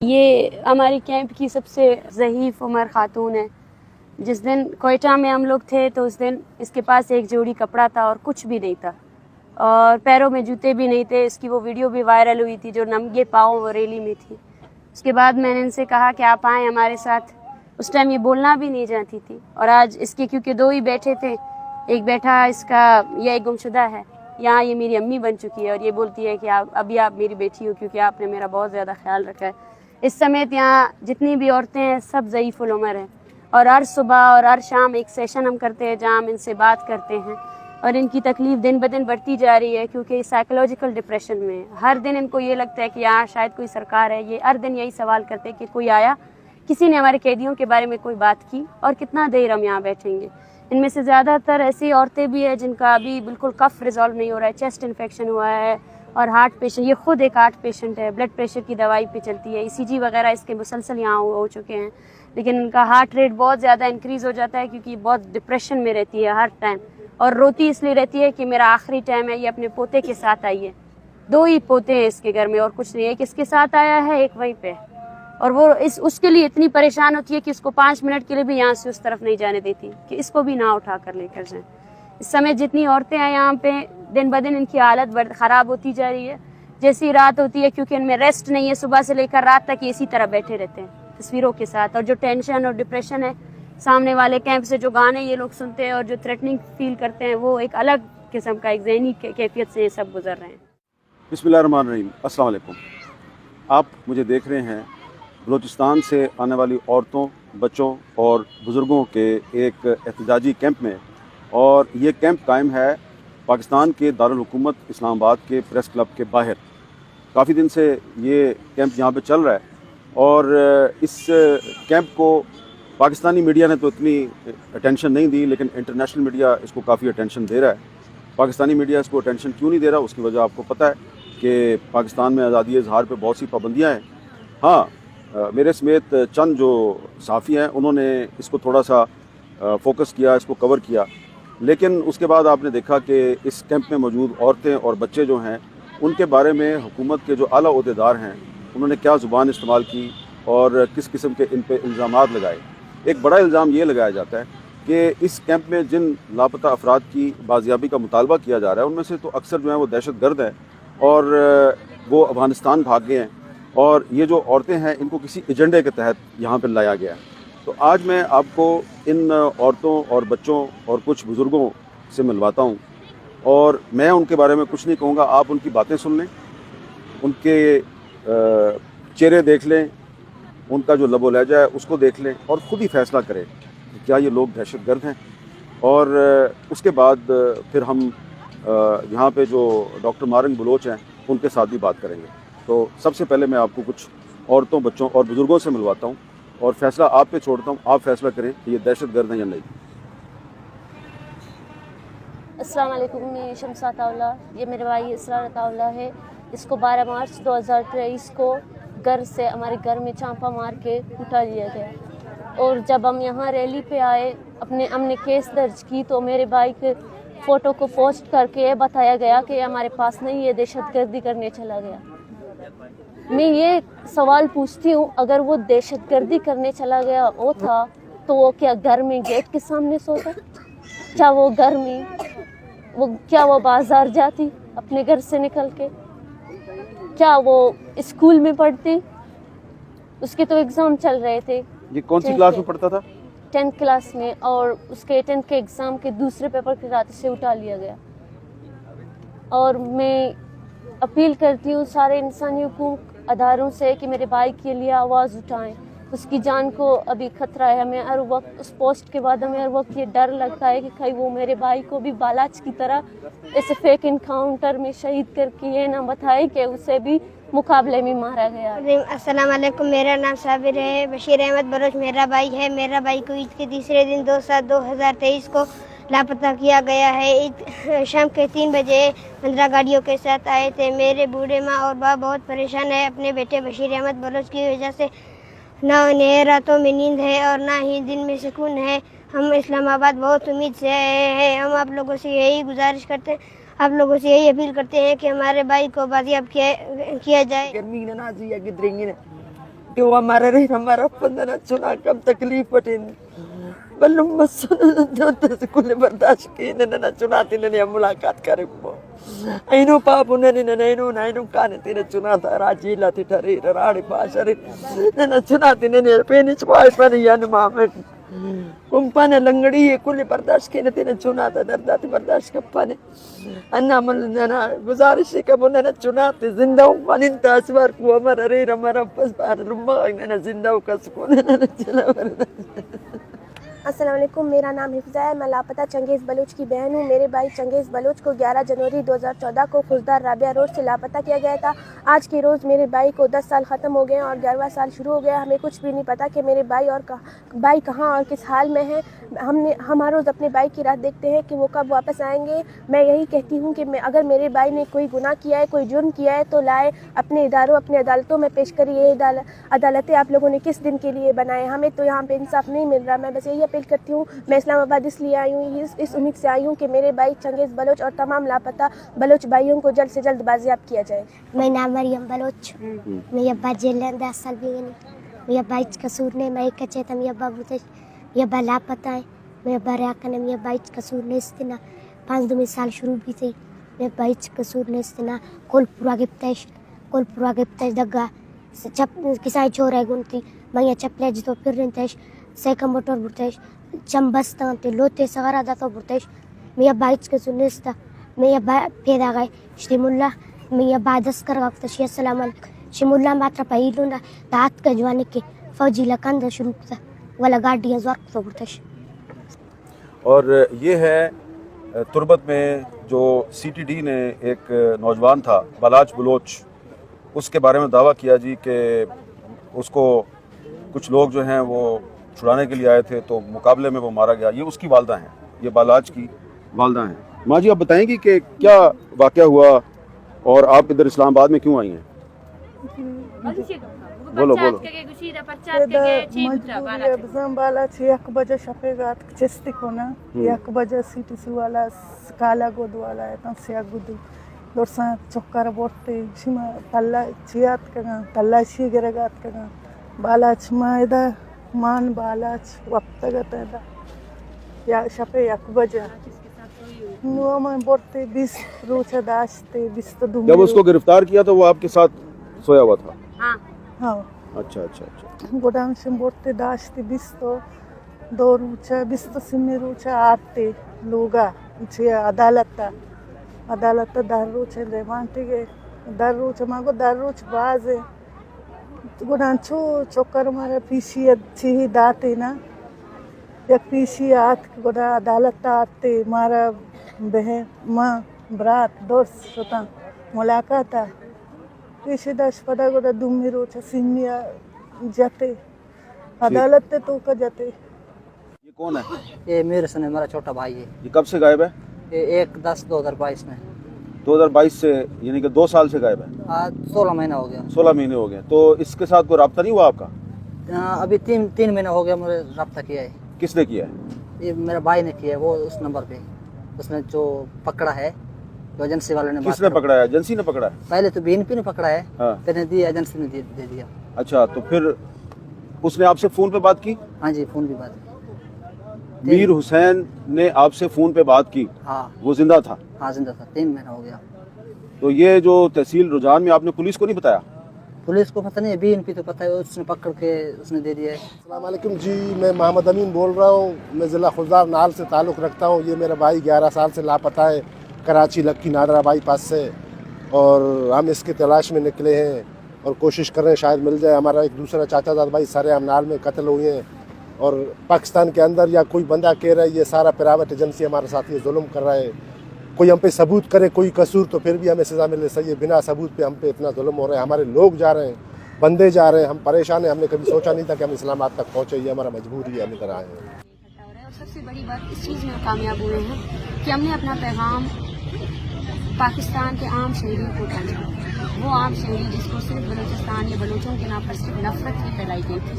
یہ ہماری کیمپ کی سب سے ضعیف عمر خاتون ہے۔ جس دن کوئٹہ میں ہم لوگ تھے تو اس دن اس کے پاس ایک جوڑی کپڑا تھا اور کچھ بھی نہیں تھا، اور پیروں میں جوتے بھی نہیں تھے۔ اس کی وہ ویڈیو بھی وائرل ہوئی تھی جو ننگے پاؤں وہ ریلی میں تھی۔ اس کے بعد میں نے ان سے کہا کہ آپ آئیں ہمارے ساتھ۔ اس ٹائم یہ بولنا بھی نہیں جانتی تھی، اور آج اس کے کیونکہ دو ہی بیٹھے تھے، ایک بیٹھا اس کا یہ ایک گمشدہ ہے، یہاں یہ میری امی بن چکی ہے، اور یہ بولتی ہے کہ ابھی آپ میری بیٹی ہو کیونکہ آپ نے میرا بہت زیادہ خیال رکھا ہے۔ اس سمیت یہاں جتنی بھی عورتیں ہیں سب ضعیف العمر ہیں، اور ہر صبح اور ہر شام ایک سیشن ہم کرتے ہیں جہاں ہم ان سے بات کرتے ہیں، اور ان کی تکلیف دن بدن بڑھتی جا رہی ہے کیونکہ سائیکولوجیکل ڈپریشن میں ہر دن ان کو یہ لگتا ہے کہ یہاں شاید کوئی سرکار ہے۔ یہ ہر دن یہی سوال کرتے ہیں کہ کوئی آیا، کسی نے ہمارے قیدیوں کے بارے میں کوئی بات کی، اور کتنا دیر ہم یہاں بیٹھیں گے۔ ان میں سے زیادہ تر ایسی عورتیں بھی ہیں جن کا ابھی بالکل کف ریزالو نہیں ہو رہا ہے، چیسٹ انفیکشن ہوا ہے، اور ہارٹ پیشنٹ، یہ خود ایک ہارٹ پیشنٹ ہے، بلڈ پریشر کی دوائی پہ چلتی ہے، ECG وغیرہ اس کے مسلسل یہاں ہو چکے ہیں، لیکن ان کا ہارٹ ریٹ بہت زیادہ انکریز ہو جاتا ہے کیونکہ یہ بہت ڈپریشن میں رہتی ہے ہر ٹائم، اور روتی اس لیے رہتی ہے کہ میرا آخری ٹائم ہے۔ یہ اپنے پوتے کے ساتھ آئی ہے، دو ہی پوتے ہیں اس کے گھر میں اور کچھ نہیں، ایک اس کے ساتھ آیا ہے، ایک وہیں پہ، اور وہ اس کے لیے اتنی پریشان ہوتی ہے کہ اس کو 5 منٹ کے لیے بھی یہاں سے اس طرف نہیں جانے دیتی کہ اس کو بھی نہ اٹھا کر لے کر جائیں۔ اس سمے جتنی عورتیں ہیں یہاں پہ دن بدن ان کی حالت خراب ہوتی جا رہی ہے۔ جیسی رات ہوتی ہے کیونکہ ان میں ریسٹ نہیں ہے، صبح سے لے کر رات تک اسی طرح بیٹھے رہتے ہیں تصویروں کے ساتھ، اور جو ٹینشن اور ڈپریشن ہے، سامنے والے کیمپ سے جو گانے یہ لوگ سنتے ہیں اور جو تھریٹننگ فیل کرتے ہیں، وہ ایک الگ قسم کا ایک ذہنی کیفیت سے یہ سب گزر رہے ہیں۔ بسم اللہ الرحمن الرحیم۔ السلام علیکم۔ آپ مجھے دیکھ رہے ہیں بلوچستان سے آنے والی عورتوں، بچوں اور بزرگوں کے ایک احتجاجی کیمپ میں، اور یہ کیمپ قائم ہے پاکستان کے دارالحکومت اسلام آباد کے پریس کلب کے باہر۔ کافی دن سے یہ کیمپ یہاں پہ چل رہا ہے، اور اس کیمپ کو پاکستانی میڈیا نے تو اتنی اٹینشن نہیں دی، لیکن انٹرنیشنل میڈیا اس کو کافی اٹینشن دے رہا ہے۔ پاکستانی میڈیا اس کو اٹینشن کیوں نہیں دے رہا، اس کی وجہ آپ کو پتہ ہے کہ پاکستان میں آزادی اظہار پہ بہت سی پابندیاں ہیں۔ ہاں، میرے سمیت چند جو صحافی ہیں انہوں نے اس کو تھوڑا سا فوکس کیا، اس کو کور کیا، لیکن اس کے بعد آپ نے دیکھا کہ اس کیمپ میں موجود عورتیں اور بچے جو ہیں ان کے بارے میں حکومت کے جو اعلیٰ عہدیدار ہیں انہوں نے کیا زبان استعمال کی اور کس قسم کے ان پہ الزامات لگائے۔ ایک بڑا الزام یہ لگایا جاتا ہے کہ اس کیمپ میں جن لاپتہ افراد کی بازیابی کا مطالبہ کیا جا رہا ہے ان میں سے تو اکثر جو ہیں وہ دہشت گرد ہیں، اور وہ افغانستان بھاگ گئے ہیں، اور یہ جو عورتیں ہیں ان کو کسی ایجنڈے کے تحت یہاں پہ لایا گیا ہے۔ تو آج میں آپ کو ان عورتوں اور بچوں اور کچھ بزرگوں سے ملواتا ہوں، اور میں ان کے بارے میں کچھ نہیں کہوں گا، آپ ان کی باتیں سن لیں، ان کے چہرے دیکھ لیں، ان کا جو لب و لہجہ ہے اس کو دیکھ لیں، اور خود ہی فیصلہ کریں کہ کیا یہ لوگ دہشت گرد ہیں۔ اور اس کے بعد پھر ہم یہاں پہ جو ڈاکٹر مارنگ بلوچ ہیں ان کے ساتھ بھی بات کریں گے۔ تو سب سے پہلے میں آپ کو کچھ عورتوں، بچوں اور بزرگوں سے ملواتا ہوں، اور فیصلہ آپ پہ چھوڑتا ہوں، آپ فیصلہ کریں کہ یہ دہشت گرد ہیں یا نہیں۔ السلام علیکم، میں شمس عطاءاللہ، یہ میرے بھائی اسرار عطاءاللہ ہے۔ اس کو 12 مارچ 2023 کو گھر سے، ہمارے گھر میں چانپا مار کے اٹھا لیا گیا، اور جب ہم یہاں ریلی پہ آئے ہم نے کیس درج کی تو میرے بھائی کے فوٹو کو پوسٹ کر کے یہ بتایا گیا کہ ہمارے پاس نہیں، یہ دہشت گردی کرنے چلا گیا۔ میں یہ سوال پوچھتی ہوں، اگر وہ دہشت گردی کرنے چلا گیا وہ تھا تو وہ کیا گھر میں گیٹ کے سامنے سوتا؟ کیا وہ گھر میں کیا وہ بازار جاتی اپنے گھر سے نکل کے؟ کیا وہ اسکول میں پڑھتی؟ اس کے تو ایگزام چل رہے تھے۔ یہ کون سی کلاس میں پڑھتا تھا؟ 10th کلاس میں، اور اس کے 10th کے ایگزام کے دوسرے پیپر کے رات سے اٹھا لیا گیا۔ اور میں اپیل کرتی ہوں سارے انسانی حقوق اداروں سے کہ میرے بھائی کے لیے آواز اٹھائیں، اس کی جان کو ابھی خطرہ ہے۔ ہمیں ہر وقت اس پوسٹ کے بعد ہمیں ہر وقت یہ ڈر لگتا ہے کہ کہیں وہ میرے بھائی کو بھی بالاچ کی طرح ایسے فیک انکاؤنٹر میں شہید کر کے یہ نہ بتائے کہ اسے بھی مقابلے میں مارا گیا۔ السلام علیکم، میرا نام صابر ہے، بشیر احمد بلوچ میرا بھائی ہے۔ میرا بھائی کو عید کے تیسرے دن 2/7/2023 کو لاپتہ کیا گیا ہے۔ عید شام کے 3 بجے 15 گاڑیوں کے ساتھ آئے تھے۔ میرے بوڑھے ماں اور باپ بہت پریشان ہے اپنے بیٹے بشیر احمد بلوچ کی وجہ سے۔ نہ انہیں راتوں میں نیند ہے اور نہ ہی دن میں سکون ہے۔ ہم اسلام آباد بہت امید سے آئے ہیں۔ ہم آپ لوگوں سے یہی گزارش کرتے ہیں، آپ لوگوں سے یہی اپیل کرتے ہیں کہ ہمارے بھائی کو بازیاب کیا جائے۔ कि वो हमारा रही हमारा बंदना चुना कम तकलीफ पटिन बल्लुम मसन कुल बर्दाश्त की न चुनाती ने मुलाकात करे वो ऐनो पाप ने नैनो नैनो काने तीने चुना था राजीला थी ठरी राड़ी पाशरी न चुनाती ने पेनिच पाई पर यान मामे कुंपाने लंगड़ी है कुल बर्दाश्त की ने चुना था दर्दाती बर्दाश्त कप्पाने अन्ना मन ना गुजारिश है कब ने चुनाते जिंदा पानी तासवार को हमारा रे हमारा बस बार रुम्मा ने जिंदा का सुकून ने चला अस्सलाम वालेकुम, मेरा नाम हिफ्ज़ा है। मैं लापता चंगेज़ बलूच की बहन हूँ। मेरे भाई चंगेज़ बलूच को 11 जनवरी 2014 को खुशदार राबिया रोड से लापता किया गया था। आज के रोज़ मेरे भाई को 10 साल ख़त्म हो गए और 11वां साल शुरू हो गया। हमें कुछ भी नहीं पता कि मेरे भाई कहाँ और किस हाल में है। हम हर रोज़ अपने भाई की राह देखते हैं कि वो कब वापस आएंगे। मैं यही कहती हूँ कि अगर मेरे भाई ने कोई गुनाह किया है, कोई जुर्म किया है तो लाए अपने इदारों अपने अदालतों में पेश करिए। अदालतें आप लोगों ने किस दिन के लिए बनाए? हमें तो यहाँ पे इंसाफ नहीं मिल रहा। मैं बस यही अपील करती हूँ। मैं इस्लामाबाद इसलिए आई हूँ, इस उम्मीद से आई हूँ कि मेरे भाई चंगेज़ बलोच और तमाम लापता बलोच भाइयों को जल्द से जल्द बाजियाब किया जाए। मैं नाम मरियम बलोच मेरी अब्बा जेल 10 साल भी गई मेरी अब्बा कसूर ने मैं कचे था मेरी अब्बा बोलते मेरी अब्बा लापता है मेरी अब्बा रहा मेरी अब्बा कसूर ने इस्तना 5 साल शुरू भी थी मेरी अब्बा कसूर ने इस्तना कोल पूरा गिफ्तेश दगा चप किसाई छोर है गुनती मैं चपले जी तो फिर रंतेश सेका मोटर बुरतेश चंबस्ता ते लोते सगारा दातो बुरतेश मेरी अब्बा कसूर ने इस्ता मेरी अब्बा पैदा गए शिमुल्ला मेरी अब्बा दस कर वक्त अस्सलाम वालेकुम शिमुल्ला मात्रा पहिलुना तात का जवानी के फौजी लकंद शुरू था वाला गाड़ियां जोर तो बुरतेश। और ये है तुर्बत में जो CTD ने एक नौजवान था बलाच बलोच, उसके बारे में दावा किया जी कि उसको कुछ लोग जो हैं वो छुड़ाने के लिए आए थे तो मुकाबले में वो मारा गया। ये उसकी वालदा हैं, ये बालाच की वालदा हैं। माँ जी आप बताएंगी कि क्या वाक़या हुआ और आप इधर इस्लामाबाद में क्यों आई हैं? बोलो बजम बाला 1 बजे शफेगात चेस्ती कोना 1 बजे CTC वाला काला गोद वाला है तो सिया गुदु दोरसा चक्कर बोलते शिमा तल्ला चियात का तल्ला शी गरगात का बालाच मायदा मान बालाच वक्त गता या शफे 1 बजे नो मैं बोलते 20 रोचा दाश्ते 20 तो दूर। जब उसको गिरफ्तार किया तो वो आपके साथ सोया हुआ था? हाँ अच्छा गोदाम से बोलते दाश्ते 20 तो 2 रोचा 20 तो सिमे रोचा आते लोगा अदालत दर रोचे रेवांटे गए दर रोच मागो दर रोच बाज है गोदाम चोकर मारे पीसी अच्छी ही दाते ना एक पीसी आत गोदा अदालत आते मारा बहन माँ बरात दोस्त सोता मुलाकात पीसी दस पदा गोदा दुमी रोचा सिमिया जाते अदालत तो का जाते। ये कौन है? ये मेरे से मेरा छोटा भाई है। ये कब से गायब है? ये 1/10/2022 में 2022 से यानी कि 2 साल से गायब है। 16 महीना हो गया। 16 महीने हो गए। तो इसके साथ कोई रब्ता नहीं हुआ आपका? अभी 3 महीने हो गया मुझे रब्ता किया है। किसने किया है? ये मेरा भाई ने किया है। वो उस नंबर पे उसने जो पकड़ा है तो एजेंसी वालों ने किसने पकड़ा है? एजेंसी ने पकड़ा है? पहले तो BNP ने पकड़ा है। हाँ। फिर दिया एजेंसी ने दे दिया। अच्छा तो फिर उसने आपसे फोन पे बात की? हाँ जी फोन भी बात की। मीर हुसैन ने आपसे फोन पे बात की? हाँ वो जिंदा था? हाँ जिंदा था। 3 महीना हो गया। तो ये जो तहसील रुझान में आपने पुलिस को नहीं बताया? पुलिस को पता नहीं है, BNP तो पता है, उसने पकड़ के उसने दे दिया है। अस्सलाम वालेकुम जी, मैं मोहम्मद अमीन बोल रहा हूँ। मैं ज़िला खुशदार नाल से ताल्लुक़ रखता हूँ। ये मेरा भाई 11 साल से लापता है कराची लक्की नादरा बाईपास से, और हम इसकी तलाश में निकले हैं और कोशिश कर रहे हैं शायद मिल जाए। हमारा एक दूसरा चाचाजाद भाई सरेआम नाल में कत्ल हुए हैं, और पाकिस्तान के अंदर या कोई बंदा कह रहा है ये सारा प्राइवेट एजेंसी हमारे साथ ये जुल्म कर रहा है। कोई हम पे सबूत करे कोई कसूर तो फिर भी हमें सज़ा मिले सही है। बिना सबूत पे हम पे इतना जुल्म हो रहा है। हमारे लोग जा रहे हैं, बंदे जा रहे हैं, हम परेशान हैं। हमने कभी सोचा नहीं था कि हम इस्लामाबाद तक पहुँचे। ये हमारा मजबूरी है, हम इधर आए हैं। और सबसे बड़ी बात इस चीज़ में कामयाब हुए हैं कि हमने अपना पैगाम पाकिस्तान के आम शहरियों को पहुँचा। वो आम शहरी जिसको सिर्फ बलूचिस्तान या बलूचों के नाम पर सिर्फ नफरत ही फैलाई गई थी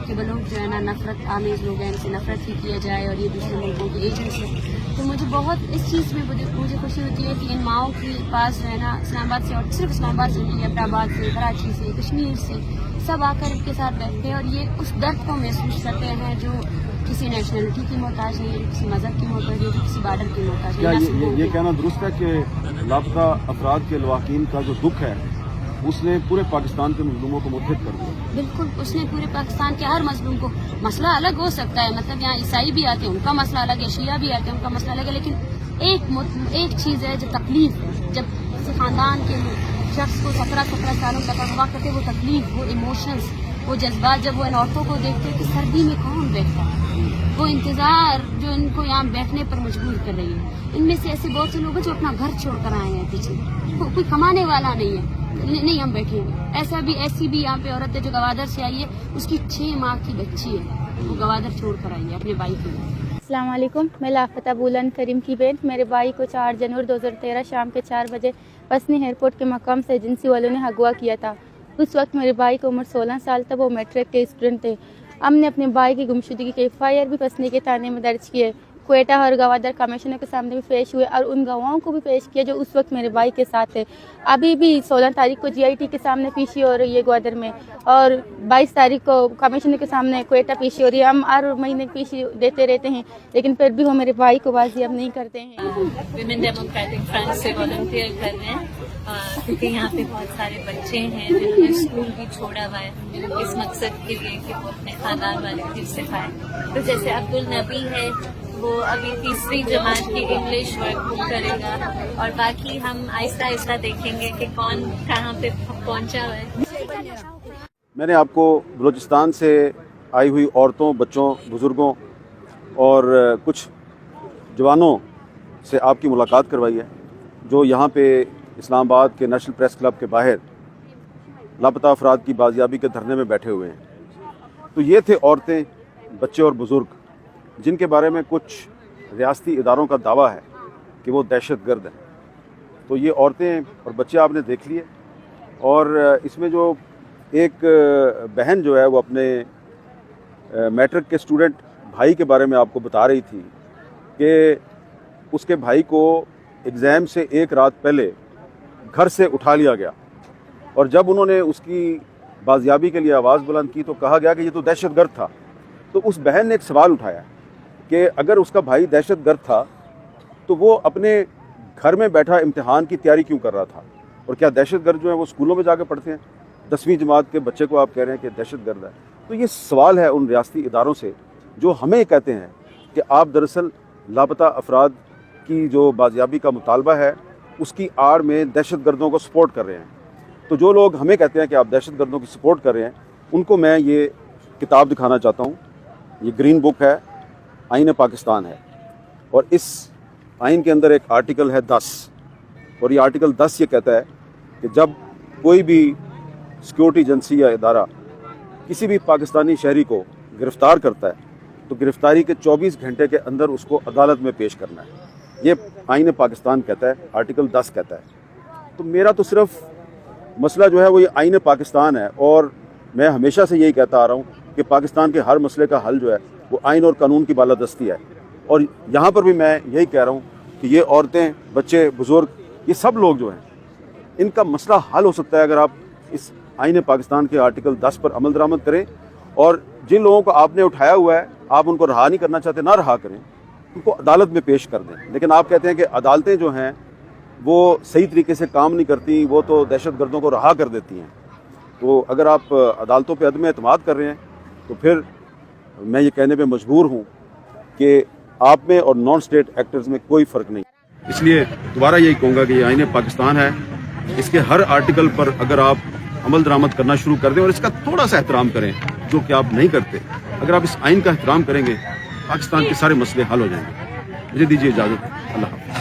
कि बलूच जो है ना नफरत आमेज लोग हैं, इनसे नफरत ही किया जाए और ये दूसरे मुल्कों के एजेंट्स हैं। तो मुझे बहुत इस चीज़ में मुझे खुशी होती है कि इन माओं के पास जो है ना इस्लामाबाद से, और सिर्फ इस्लामाबाद से नहीं, अहमदाबाद से, कराची से, कश्मीर से, सब आकर इनके साथ बैठते हैं और ये उस दर्द को महसूस करते हैं जो किसी नेशनलिटी की मोहताज है, किसी मज़हब की मोहताज है, किसी बार्डर की मोहताज क्या है। ये कहना दुरुस्त है कि लापता अफराद के लवाकिन का जो दुख है उसने पूरे पाकिस्तान के मजलूमों को मुत्तहिद कर दिया? बिल्कुल, उसने पूरे पाकिस्तान के हर मजलूम को, मसला अलग हो सकता है, मतलब यहाँ ईसाई भी आते हैं उनका मसला अलग है, शिया भी आते हैं उनका मसला अलग है, लेकिन एक चीज़ है जो तकलीफ है, जब किसी खानदान के शख्स को 17 सालों तक अगवा करते, वो तकलीफ, वो इमोशंस, वो जज्बात जब वो इन औरतों को देखते हैं कि सर्दी में कौन बैठता है, वो इंतज़ार जो इनको यहाँ बैठने पर मजबूर कर रही है। इनमें से ऐसे बहुत से लोग हैं जो अपना घर छोड़ कर आए हैं पीछे, कोई कमाने वाला नहीं है, नहीं हम बैठेंगे। ऐसी भी यहाँ पे औरत है जो गवादर से आई है, उसकी 6 माह की बच्ची है, वो गवादर छोड़ कर आई है अपने भाई के लिए। अस्सलाम वालेकुम, मैं लापता बुलंद करीम की बेन। मेरे भाई को 4 जनवरी 2013 शाम के 4 बजे पसनी एयरपोर्ट के मकाम से एजेंसी वालों ने अगवा किया था। उस वक्त मेरे भाई की उम्र 16 साल था, वो मैट्रिक के स्टूडेंट थे। हमने अपने भाई की गुमशुदगी के FIR भी पसनी के थाने में दर्ज किए, क्वेटा और गवादर कमिश्नर के सामने भी पेश हुए और उन गवाहों को भी पेश किया जो उस वक्त मेरे भाई के साथ थे। अभी भी 16 तारीख को GIT के सामने पेशी हो रही है ग्वादर में, और 22 तारीख को कमिश्नर के सामने क्वेटा पेशी हो रही है। हम हर महीने पेशी देते रहते हैं, लेकिन फिर भी वो मेरे भाई को बाजियाब नहीं करते हैं। विमेन डेमोक्रेटिक फ्रंट से वॉलंटियर कर रहे हैं क्योंकि यहाँ पे बहुत सारे बच्चे हैं जिन्होंने स्कूल भी छोड़ा हुआ है इस मकसद के लिए कि वो अपने खानदान वाले को सिखाएं। तो जैसे अब्दुल नबी है, वो अभी 3री जमात की इंग्लिश वर्क करेगा, और बाकी हम आहिस्ता आहिस्ता देखेंगे कि कौन कहाँ पे पहुँचा हुआ है। मैंने आपको बलूचिस्तान से आई हुई औरतों, बच्चों, बुज़ुर्गों और कुछ जवानों से आपकी मुलाकात करवाई है जो यहाँ पे इस्लामाबाद के नेशनल प्रेस क्लब के बाहर लापता अफराद की बाजियाबी के धरने में बैठे हुए हैं। तो ये थे औरतें, बच्चे और बुज़ुर्ग जिनके बारे में कुछ रियासती इदारों का दावा है कि वो दहशतगर्द हैं। तो ये औरतें और बच्चे आपने देख लिए, और इसमें जो एक बहन जो है वो अपने मैट्रिक के स्टूडेंट भाई के बारे में आपको बता रही थी कि उसके भाई को एग्ज़ाम से एक रात पहले घर से उठा लिया गया, और जब उन्होंने उसकी बाजियाबी के लिए आवाज़ बुलंद की तो कहा गया कि ये तो दहशतगर्द था। तो उस बहन ने एक सवाल उठाया कि अगर उसका भाई दहशतगर्द था तो वो अपने घर में बैठा इम्तिहान की तैयारी क्यों कर रहा था, और क्या दहशतगर्द जो है वो स्कूलों में जाकर पढ़ते हैं? 10वीं जमात के बच्चे को आप कह रहे हैं कि दहशतगर्द है। तो ये सवाल है उन रियासती इदारों से जो हमें कहते हैं कि आप दरअसल लापता अफराद की जो बाजियाबी का मुतालबा है उसकी आड़ में दहशतगर्दों को सपोर्ट कर रहे हैं। तो जो लोग हमें कहते हैं कि आप दहशतगर्दों की सपोर्ट कर रहे हैं, उनको मैं ये किताब दिखाना चाहता हूँ। ये ग्रीन बुक है, आईन पाकिस्तान है, और इस आइन के अंदर एक आर्टिकल है 10, और ये आर्टिकल 10 ये कहता है कि जब कोई भी सिक्योरिटी एजेंसी या इदारा किसी भी पाकिस्तानी शहरी को गिरफ़्तार करता है तो गिरफ़्तारी के 24 घंटे के अंदर उसको अदालत में पेश करना है। ये आईन पाकिस्तान कहता है, आर्टिकल 10 कहता है। तो मेरा तो सिर्फ मसला जो है वो ये आईन पाकिस्तान है, और मैं हमेशा से यही कहता आ रहा हूँ कि पाकिस्तान के हर मसले का हल जो है वो आइन और कानून की बालादस्ती है। और यहाँ पर भी मैं यही कह रहा हूँ कि ये औरतें, बच्चे, बुज़ुर्ग, ये सब लोग जो हैं इनका मसला हल हो सकता है अगर आप इस आईन पाकिस्तान के आर्टिकल 10 पर अमल दरामद करें, और जिन लोगों को आपने उठाया हुआ है आप उनको रहा नहीं करना चाहते, ना रहा करें, उनको अदालत में पेश कर दें। लेकिन आप कहते हैं कि अदालतें जो हैं वो सही तरीके से काम नहीं करती, वो तो दहशतगर्दों को रहा कर देती हैं। तो अगर आप अदालतों पे अदम एतमाद कर रहे हैं तो फिर मैं ये कहने पे मजबूर हूँ कि आप में और नॉन स्टेट एक्टर्स में कोई फ़र्क नहीं। इसलिए दोबारा यही कहूँगा कि ये आईन पाकिस्तान है, इसके हर आर्टिकल पर अगर आप अमल दरामद करना शुरू कर दें और इसका थोड़ा सा एहतराम करें, जो कि आप नहीं करते, अगर आप इस आइन का एहतराम करेंगे पाकिस्तान के सारे मसले हल हो जाएंगे। मुझे दीजिए इजाज़त। अल्लाह हाफ़िज़।